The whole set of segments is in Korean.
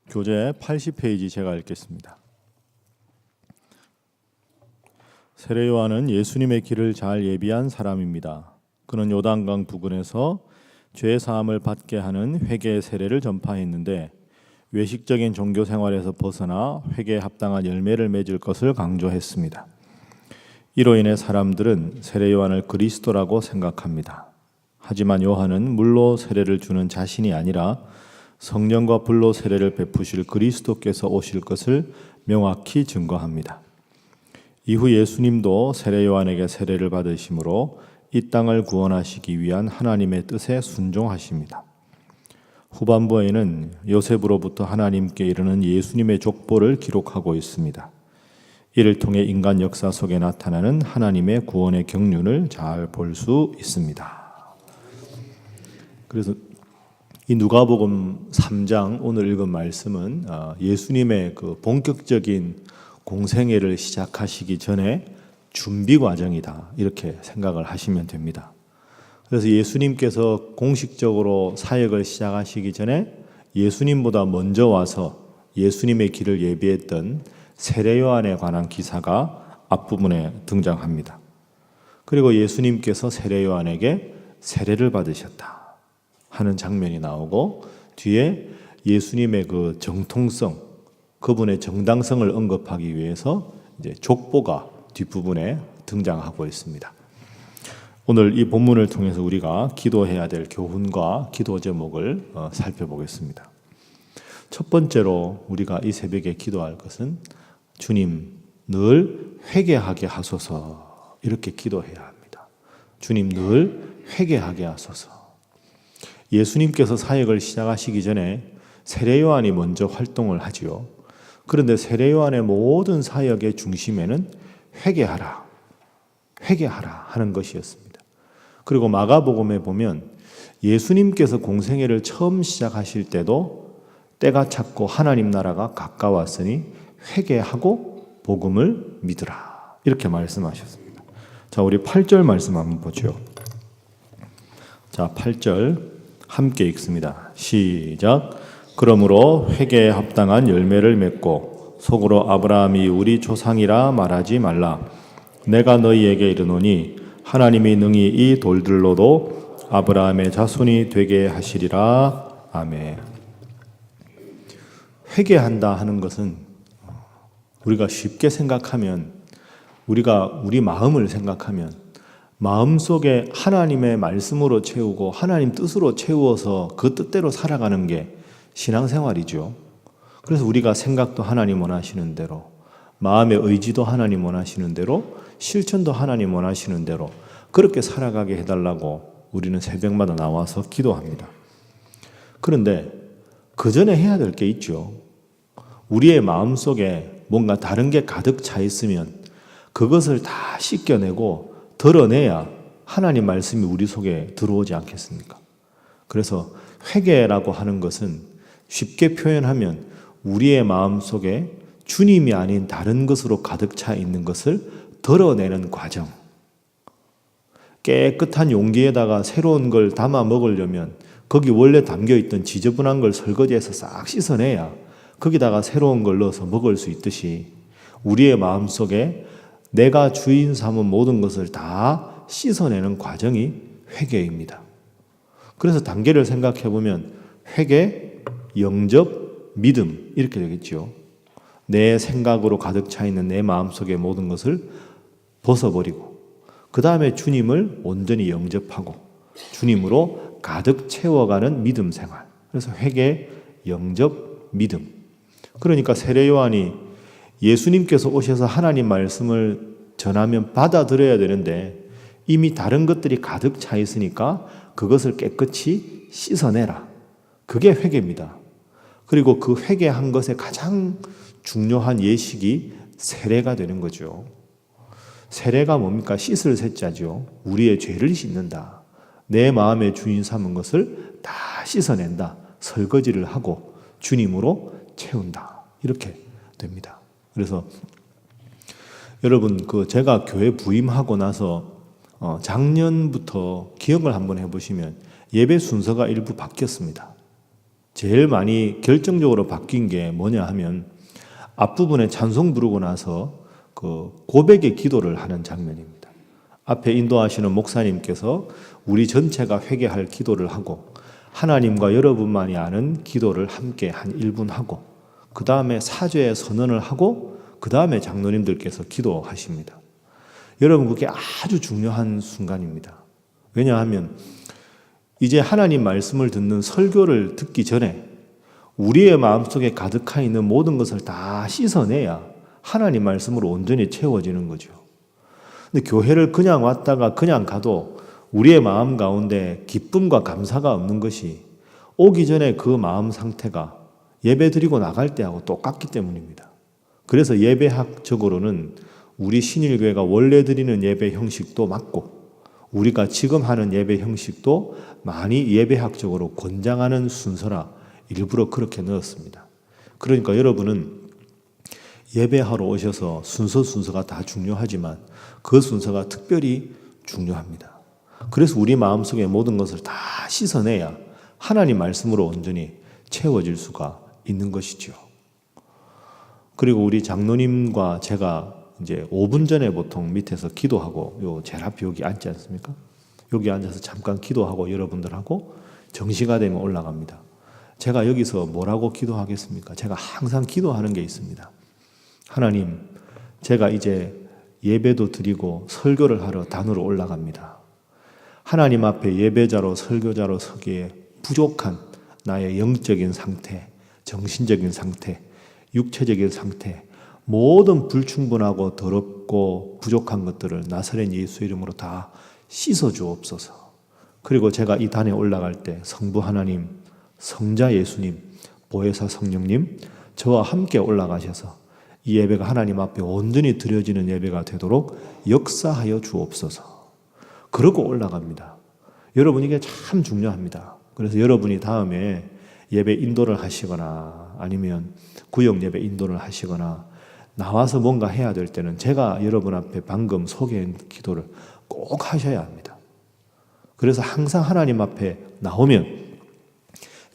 교재 80페이지 제가 읽겠습니다. 세례 요한은 예수님의 길을 잘 예비한 사람입니다. 그는 요단강 부근에서 죄 사함을 받게 하는 회개의 세례를 전파했는데 외식적인 종교 생활에서 벗어나 회개에 합당한 열매를 맺을 것을 강조했습니다. 이로 인해 사람들은 세례 요한을 그리스도라고 생각합니다. 하지만 요한은 물로 세례를 주는 자신이 아니라 성령과 불로 세례를 베푸실 그리스도께서 오실 것을 명확히 증거합니다. 이후 예수님도 세례 요한에게 세례를 받으심으로 이 땅을 구원하시기 위한 하나님의 뜻에 순종하십니다. 후반부에는 요셉으로부터 하나님께 이르는 예수님의 족보를 기록하고 있습니다. 이를 통해 인간 역사 속에 나타나는 하나님의 구원의 경륜을 잘 볼 수 있습니다. 그래서 이 누가복음 3장 오늘 읽은 말씀은 예수님의 그 본격적인 공생애를 시작하시기 전에 준비 과정이다, 이렇게 생각을 하시면 됩니다. 그래서 예수님께서 공식적으로 사역을 시작하시기 전에 예수님보다 먼저 와서 예수님의 길을 예비했던 세례 요한에 관한 기사가 앞부분에 등장합니다. 그리고 예수님께서 세례 요한에게 세례를 받으셨다 하는 장면이 나오고, 뒤에 예수님의 그 정통성, 그분의 정당성을 언급하기 위해서 이제 족보가 뒷부분에 등장하고 있습니다. 오늘 이 본문을 통해서 우리가 기도해야 될 교훈과 기도 제목을 살펴보겠습니다. 첫 번째로 우리가 이 새벽에 기도할 것은 주님 늘 회개하게 하소서, 이렇게 기도해야 합니다. 주님 늘 회개하게 하소서. 예수님께서 사역을 시작하시기 전에 세례 요한이 먼저 활동을 하지요. 그런데 세례 요한의 모든 사역의 중심에는 회개하라, 회개하라 하는 것이었습니다. 그리고 마가복음에 보면 예수님께서 공생애를 처음 시작하실 때도 때가 찼고 하나님 나라가 가까웠으니 회개하고 복음을 믿으라, 이렇게 말씀하셨습니다. 자, 우리 8절 말씀 한번 보죠. 자, 8절 함께 읽습니다. 시작. 그러므로 회개에 합당한 열매를 맺고 속으로 아브라함이 우리 조상이라 말하지 말라. 내가 너희에게 이르노니 하나님이 능히 이 돌들로도 아브라함의 자손이 되게 하시리라. 아멘. 회개한다 하는 것은 우리가 쉽게 생각하면, 우리가 우리 마음을 생각하면 마음속에 하나님의 말씀으로 채우고 하나님 뜻으로 채워서 그 뜻대로 살아가는 게 신앙생활이죠. 그래서 우리가 생각도 하나님 원하시는 대로, 마음의 의지도 하나님 원하시는 대로, 실천도 하나님 원하시는 대로 그렇게 살아가게 해달라고 우리는 새벽마다 나와서 기도합니다. 그런데 그 전에 해야 될 게 있죠. 우리의 마음속에 뭔가 다른 게 가득 차 있으면 그것을 다 씻겨내고 드러내야 하나님 말씀이 우리 속에 들어오지 않겠습니까? 그래서 회개라고 하는 것은 쉽게 표현하면 우리의 마음속에 주님이 아닌 다른 것으로 가득 차 있는 것을 드러내는 과정. 깨끗한 용기에다가 새로운 걸 담아 먹으려면 거기 원래 담겨있던 지저분한 걸 설거지해서 싹 씻어내야 거기다가 새로운 걸 넣어서 먹을 수 있듯이 우리의 마음속에 내가 주인 삼은 모든 것을 다 씻어내는 과정이 회개입니다. 그래서 단계를 생각해 보면 회개, 영접, 믿음, 이렇게 되겠죠. 내 생각으로 가득 차 있는 내 마음속의 모든 것을 벗어버리고 그 다음에 주님을 온전히 영접하고 주님으로 가득 채워가는 믿음 생활. 그래서 회개, 영접, 믿음. 그러니까 세례 요한이 예수님께서 오셔서 하나님 말씀을 전하면 받아들여야 되는데 이미 다른 것들이 가득 차 있으니까 그것을 깨끗이 씻어내라. 그게 회개입니다. 그리고 그 회개한 것의 가장 중요한 예식이 세례가 되는 거죠. 세례가 뭡니까? 씻을 세자죠. 우리의 죄를 씻는다. 내 마음의 주인 삼은 것을 다 씻어낸다. 설거지를 하고 주님으로 채운다. 이렇게 됩니다. 그래서 여러분, 제가 교회 부임하고 나서 작년부터 기억을 한번 해보시면 예배 순서가 일부 바뀌었습니다. 제일 많이 결정적으로 바뀐 게 뭐냐 하면 앞부분에 찬송 부르고 나서 그 고백의 기도를 하는 장면입니다. 앞에 인도하시는 목사님께서 우리 전체가 회개할 기도를 하고 하나님과 여러분만이 아는 기도를 함께 한 1분 하고 그 다음에 사죄의 선언을 하고 그 다음에 장로님들께서 기도하십니다. 여러분 그게 아주 중요한 순간입니다. 왜냐하면 이제 하나님 말씀을 듣는 설교를 듣기 전에 우리의 마음속에 가득한 있는 모든 것을 다 씻어내야 하나님 말씀으로 온전히 채워지는 거죠. 근데 교회를 그냥 왔다가 그냥 가도 우리의 마음 가운데 기쁨과 감사가 없는 것이 오기 전에 그 마음 상태가 예배 드리고 나갈 때하고 똑같기 때문입니다. 그래서 예배학적으로는 우리 신일교회가 원래 드리는 예배 형식도 맞고 우리가 지금 하는 예배 형식도 많이 예배학적으로 권장하는 순서라 일부러 그렇게 넣었습니다. 그러니까 여러분은 예배하러 오셔서 순서가 다 중요하지만 그 순서가 특별히 중요합니다. 그래서 우리 마음속에 모든 것을 다 씻어내야 하나님 말씀으로 온전히 채워질 수가 있는 것이죠. 그리고 우리 장로님과 제가 이제 5분 전에 보통 밑에서 기도하고 요 제일 앞에 여기 앉지 않습니까? 여기 앉아서 잠깐 기도하고 여러분들하고 정시가 되면 올라갑니다. 제가 여기서 뭐라고 기도하겠습니까? 제가 항상 기도하는 게 있습니다. 하나님, 제가 이제 예배도 드리고 설교를 하러 단으로 올라갑니다. 하나님 앞에 예배자로 설교자로 서기에 부족한 나의 영적인 상태, 정신적인 상태, 육체적인 상태, 모든 불충분하고 더럽고 부족한 것들을 나사렛 예수 이름으로 다 씻어 주옵소서. 그리고 제가 이 단에 올라갈 때 성부 하나님, 성자 예수님, 보혜사 성령님 저와 함께 올라가셔서 이 예배가 하나님 앞에 온전히 드려지는 예배가 되도록 역사하여 주옵소서. 그러고 올라갑니다. 여러분 이게 참 중요합니다. 그래서 여러분이 다음에 예배 인도를 하시거나 아니면 구역 예배 인도를 하시거나 나와서 뭔가 해야 될 때는 제가 여러분 앞에 방금 소개한 기도를 꼭 하셔야 합니다. 그래서 항상 하나님 앞에 나오면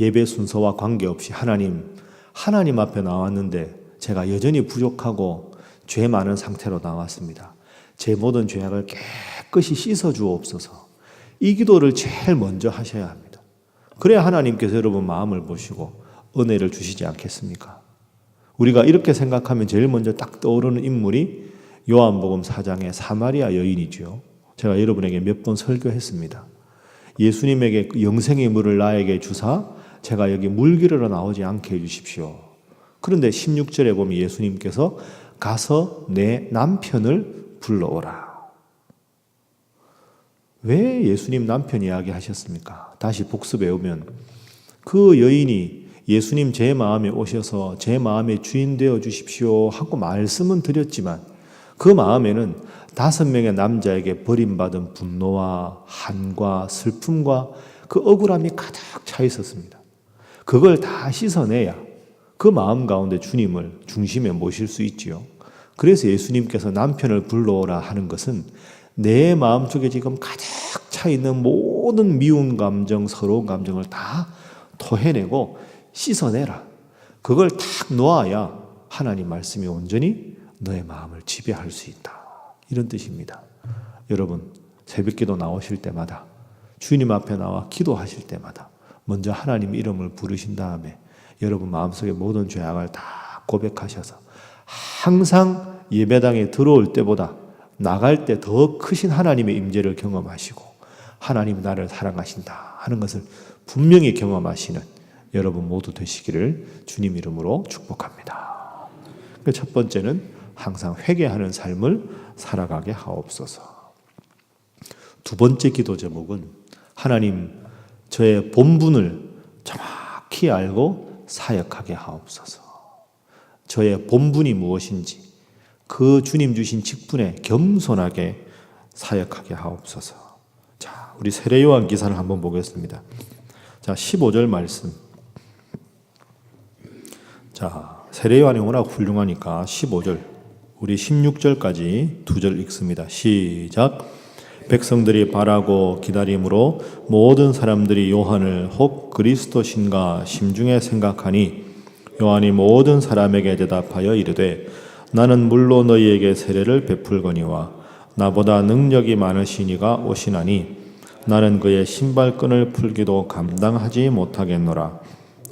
예배 순서와 관계없이 하나님 앞에 나왔는데 제가 여전히 부족하고 죄 많은 상태로 나왔습니다. 제 모든 죄악을 깨끗이 씻어 주옵소서. 이 기도를 제일 먼저 하셔야 합니다. 그래야 하나님께서 여러분 마음을 보시고 은혜를 주시지 않겠습니까? 우리가 이렇게 생각하면 제일 먼저 딱 떠오르는 인물이 요한복음 4장의 사마리아 여인이죠. 제가 여러분에게 몇 번 설교했습니다. 예수님에게 영생의 물을 나에게 주사 제가 여기 물기르러 나오지 않게 해주십시오. 그런데 16절에 보면 예수님께서 가서 내 남편을 불러오라. 왜 예수님 남편 이야기 하셨습니까? 다시 복습해 오면 그 여인이 예수님 제 마음에 오셔서 제 마음의 주인 되어 주십시오 하고 말씀은 드렸지만 그 마음에는 5명의 남자에게 버림받은 분노와 한과 슬픔과 그 억울함이 가득 차 있었습니다. 그걸 다 씻어내야 그 마음 가운데 주님을 중심에 모실 수 있지요. 그래서 예수님께서 남편을 불러오라 하는 것은 내 마음속에 지금 가득 차 있는 모든 미운 감정, 서러운 감정을 다 토해내고 씻어내라. 그걸 탁 놓아야 하나님 말씀이 온전히 너의 마음을 지배할 수 있다. 이런 뜻입니다. 여러분 새벽기도 나오실 때마다 주님 앞에 나와 기도하실 때마다 먼저 하나님 이름을 부르신 다음에 여러분 마음속의 모든 죄악을 다 고백하셔서 항상 예배당에 들어올 때보다 나갈 때 더 크신 하나님의 임재를 경험하시고 하나님 나를 사랑하신다 하는 것을 분명히 경험하시는 여러분 모두 되시기를 주님 이름으로 축복합니다. 첫 번째는 항상 회개하는 삶을 살아가게 하옵소서. 두 번째 기도 제목은 하나님 저의 본분을 정확히 알고 사역하게 하옵소서. 저의 본분이 무엇인지 그 주님 주신 직분에 겸손하게 사역하게 하옵소서. 자, 우리 세례 요한 기사를 한번 보겠습니다. 자, 15절 말씀. 자, 세례 요한이 워낙 훌륭하니까 15절, 우리 16절까지 두 절 읽습니다. 시작. 백성들이 바라고 기다림으로 모든 사람들이 요한을 혹 그리스도신가 심중에 생각하니 요한이 모든 사람에게 대답하여 이르되 나는 물로 너희에게 세례를 베풀거니와 나보다 능력이 많으시니가 오시나니 나는 그의 신발끈을 풀기도 감당하지 못하겠노라.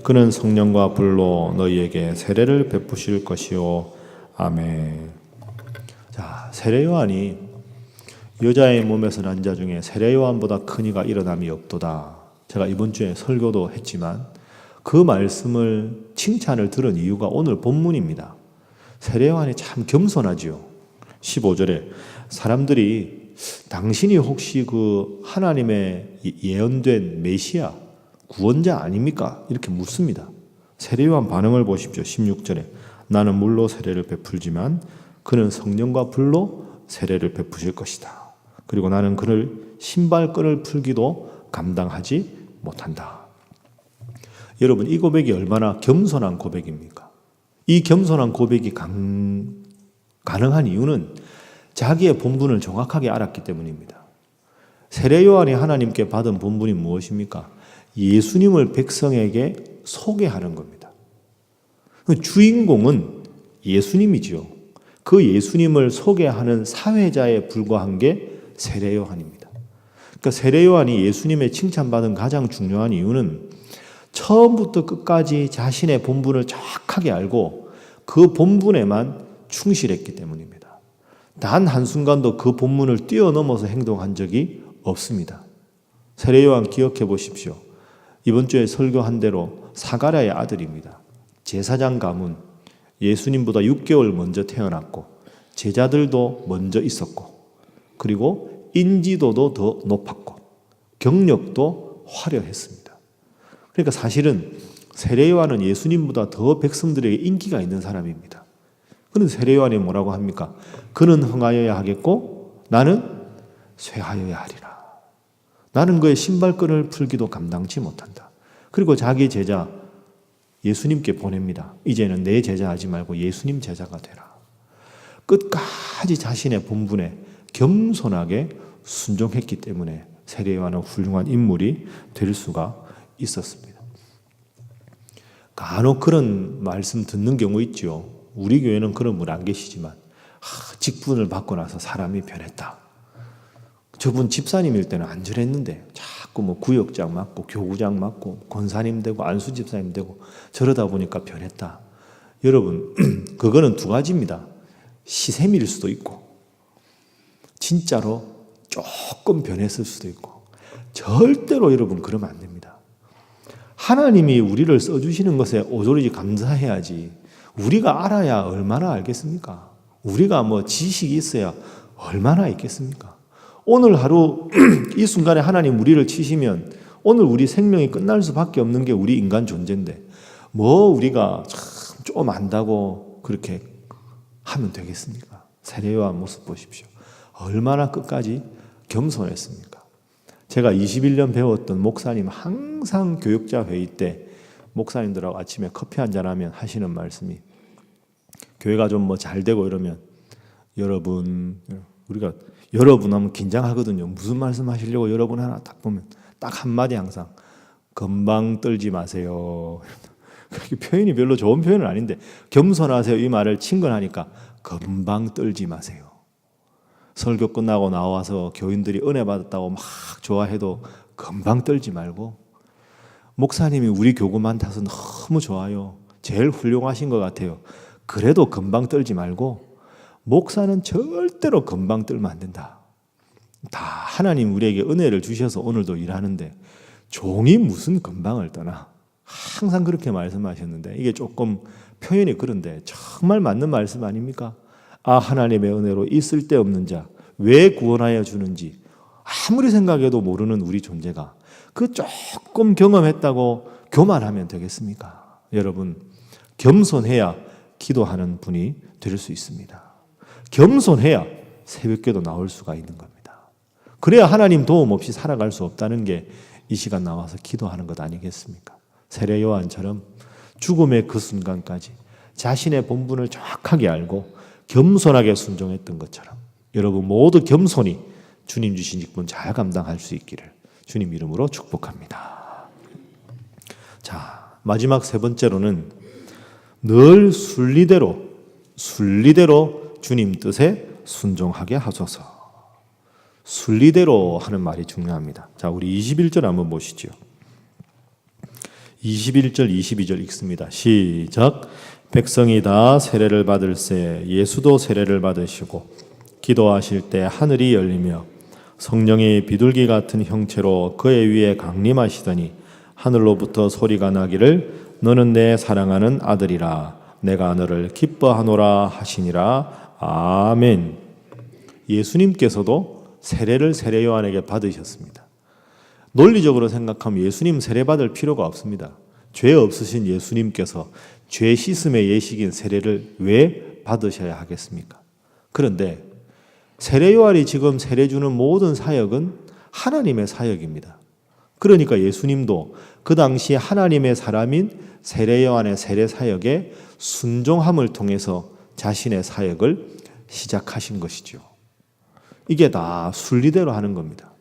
그는 성령과 불로 너희에게 세례를 베푸실 것이요. 아멘. 자, 세례 요한이 여자의 몸에서 난 자 중에 세례 요한보다 큰 이가 일어남이 없도다. 제가 이번 주에 설교도 했지만 그 말씀을 칭찬을 들은 이유가 오늘 본문입니다. 세례 요한이 참 겸손하지요. 15절에 사람들이 당신이 혹시 그 하나님의 예언된 메시아 구원자 아닙니까? 이렇게 묻습니다. 세례 요한 반응을 보십시오. 16절에 나는 물로 세례를 베풀지만 그는 성령과 불로 세례를 베푸실 것이다. 그리고 나는 그를 신발끈을 풀기도 감당하지 못한다. 여러분, 이 고백이 얼마나 겸손한 고백입니까? 이 겸손한 고백이 가능한 이유는 자기의 본분을 정확하게 알았기 때문입니다. 세례 요한이 하나님께 받은 본분이 무엇입니까? 예수님을 백성에게 소개하는 겁니다. 주인공은 예수님이지요. 그 예수님을 소개하는 사회자에 불과한 게 세례 요한입니다. 그러니까 세례 요한이 예수님의 칭찬받은 가장 중요한 이유는 처음부터 끝까지 자신의 본분을 정확하게 알고 그 본분에만 충실했기 때문입니다. 단 한순간도 그 본분을 뛰어넘어서 행동한 적이 없습니다. 세례 요한 기억해 보십시오. 이번 주에 설교한 대로 사가랴의 아들입니다. 제사장 가문, 예수님보다 6개월 먼저 태어났고 제자들도 먼저 있었고 그리고 인지도도 더 높았고 경력도 화려했습니다. 그러니까 사실은 세례 요한은 예수님보다 더 백성들에게 인기가 있는 사람입니다. 그런데 세례 요한이 뭐라고 합니까? 그는 흥하여야 하겠고 나는 쇠하여야 하리라. 나는 그의 신발끈을 풀기도 감당치 못한다. 그리고 자기 제자 예수님께 보냅니다. 이제는 내 제자 하지 말고 예수님 제자가 되라. 끝까지 자신의 본분에 겸손하게 순종했기 때문에 세례 요한은 훌륭한 인물이 될 수가 있었습니다. 간혹 그런 말씀 듣는 경우 있죠. 우리 교회는 그런 분 안 계시지만 직분을 받고 나서 사람이 변했다. 저분 집사님일 때는 안 저랬는데 자꾸 뭐 구역장 맡고 교구장 맡고 권사님 되고 안수 집사님 되고 저러다 보니까 변했다. 여러분 그거는 두 가지입니다. 시샘일 수도 있고 진짜로 조금 변했을 수도 있고 절대로 여러분 그러면 안 됩니다. 하나님이 우리를 써주시는 것에 오조리 감사해야지 우리가 알아야 얼마나 알겠습니까? 우리가 뭐 지식이 있어야 얼마나 있겠습니까? 오늘 하루 이 순간에 하나님 우리를 치시면 오늘 우리 생명이 끝날 수밖에 없는 게 우리 인간 존재인데 뭐 우리가 참 좀 안다고 그렇게 하면 되겠습니까? 세례 요한 모습 보십시오. 얼마나 끝까지 겸손했습니까? 제가 21년 배웠던 목사님 항상 교육자 회의 때 목사님들하고 아침에 커피 한잔 하면 하시는 말씀이 교회가 좀 뭐 잘 되고 이러면 우리가 여러분 하면 긴장하거든요. 무슨 말씀 하시려고 여러분 하나 딱 보면 딱 한마디 항상 금방 떨지 마세요. 그렇게 표현이 별로 좋은 표현은 아닌데 겸손하세요 이 말을 친근하니까 금방 떨지 마세요. 설교 끝나고 나와서 교인들이 은혜 받았다고 막 좋아해도 금방 떨지 말고 목사님이 우리 교구 많다서 너무 좋아요. 제일 훌륭하신 것 같아요. 그래도 금방 떨지 말고 목사는 절대로 금방 떨면 안 된다. 다 하나님 우리에게 은혜를 주셔서 오늘도 일하는데 종이 무슨 금방을 떠나. 항상 그렇게 말씀하셨는데 이게 조금 표현이 그런데 정말 맞는 말씀 아닙니까? 아 하나님의 은혜로 이 쓸데없는 자 왜 구원하여 주는지 아무리 생각해도 모르는 우리 존재가 그 조금 경험했다고 교만하면 되겠습니까? 여러분 겸손해야 기도하는 분이 될 수 있습니다. 겸손해야 새벽기도 나올 수가 있는 겁니다. 그래야 하나님 도움 없이 살아갈 수 없다는 게 이 시간 나와서 기도하는 것 아니겠습니까? 세례 요한처럼 죽음의 그 순간까지 자신의 본분을 정확하게 알고 겸손하게 순종했던 것처럼 여러분 모두 겸손히 주님 주신 직분 잘 감당할 수 있기를 주님 이름으로 축복합니다. 자, 마지막 세 번째로는 늘 순리대로 주님 뜻에 순종하게 하소서. 순리대로 하는 말이 중요합니다. 자, 우리 21절 한번 보시죠. 21절, 22절 읽습니다. 시작. 백성이 다 세례를 받을새 예수도 세례를 받으시고 기도하실 때 하늘이 열리며 성령이 비둘기 같은 형체로 그의 위에 강림하시더니 하늘로부터 소리가 나기를 너는 내 사랑하는 아들이라 내가 너를 기뻐하노라 하시니라. 아멘. 예수님께서도 세례를 세례 요한에게 받으셨습니다. 논리적으로 생각하면 예수님 세례 받을 필요가 없습니다. 죄 없으신 예수님께서 죄 씻음의 예식인 세례를 왜 받으셔야 하겠습니까? 그런데 세례 요한이 지금 세례 주는 모든 사역은 하나님의 사역입니다. 그러니까 예수님도 그 당시 하나님의 사람인 세례 요한의 세례 사역에 순종함을 통해서 자신의 사역을 시작하신 것이죠. 이게 다 순리대로 하는 겁니다.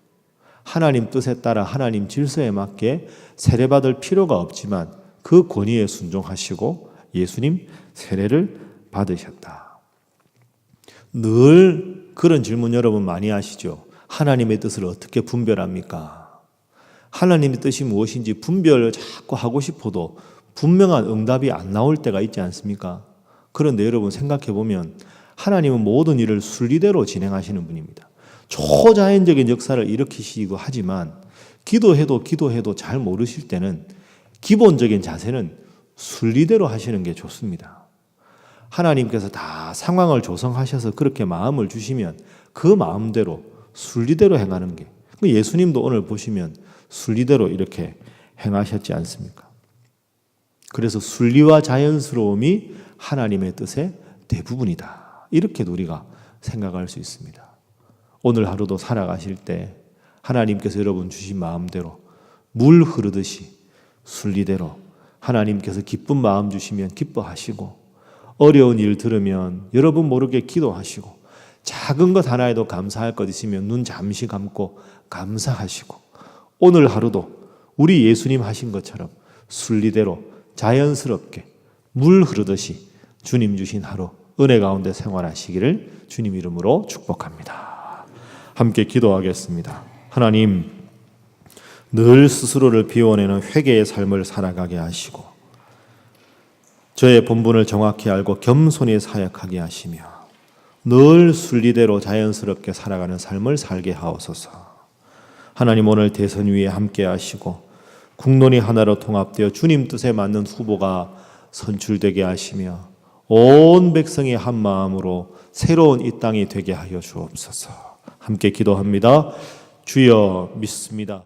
하나님 뜻에 따라 하나님 질서에 맞게 세례받을 필요가 없지만 그 권위에 순종하시고 예수님 세례를 받으셨다. 늘 그런 질문 여러분 많이 하시죠. 하나님의 뜻을 어떻게 분별합니까? 하나님의 뜻이 무엇인지 분별을 자꾸 하고 싶어도 분명한 응답이 안 나올 때가 있지 않습니까? 그런데 여러분 생각해 보면 하나님은 모든 일을 순리대로 진행하시는 분입니다. 초자연적인 역사를 일으키시고 하지만 기도해도 잘 모르실 때는 기본적인 자세는 순리대로 하시는 게 좋습니다. 하나님께서 다 상황을 조성하셔서 그렇게 마음을 주시면 그 마음대로 순리대로 행하는 게, 예수님도 오늘 보시면 순리대로 이렇게 행하셨지 않습니까? 그래서 순리와 자연스러움이 하나님의 뜻의 대부분이다. 이렇게도 우리가 생각할 수 있습니다. 오늘 하루도 살아가실 때 하나님께서 여러분 주신 마음대로 물 흐르듯이 순리대로 하나님께서 기쁜 마음 주시면 기뻐하시고 어려운 일 들으면 여러분 모르게 기도하시고 작은 것 하나에도 감사할 것 있으면 눈 잠시 감고 감사하시고 오늘 하루도 우리 예수님 하신 것처럼 순리대로 자연스럽게 물 흐르듯이 주님 주신 하루 은혜 가운데 생활하시기를 주님 이름으로 축복합니다. 함께 기도하겠습니다. 하나님, 늘 스스로를 비워내는 회개의 삶을 살아가게 하시고 저의 본분을 정확히 알고 겸손히 사역하게 하시며 늘 순리대로 자연스럽게 살아가는 삶을 살게 하옵소서. 하나님, 오늘 대선 위에 함께 하시고 국론이 하나로 통합되어 주님 뜻에 맞는 후보가 선출되게 하시며 온 백성이 한 마음으로 새로운 이 땅이 되게 하여 주옵소서. 함께 기도합니다. 주여 믿습니다.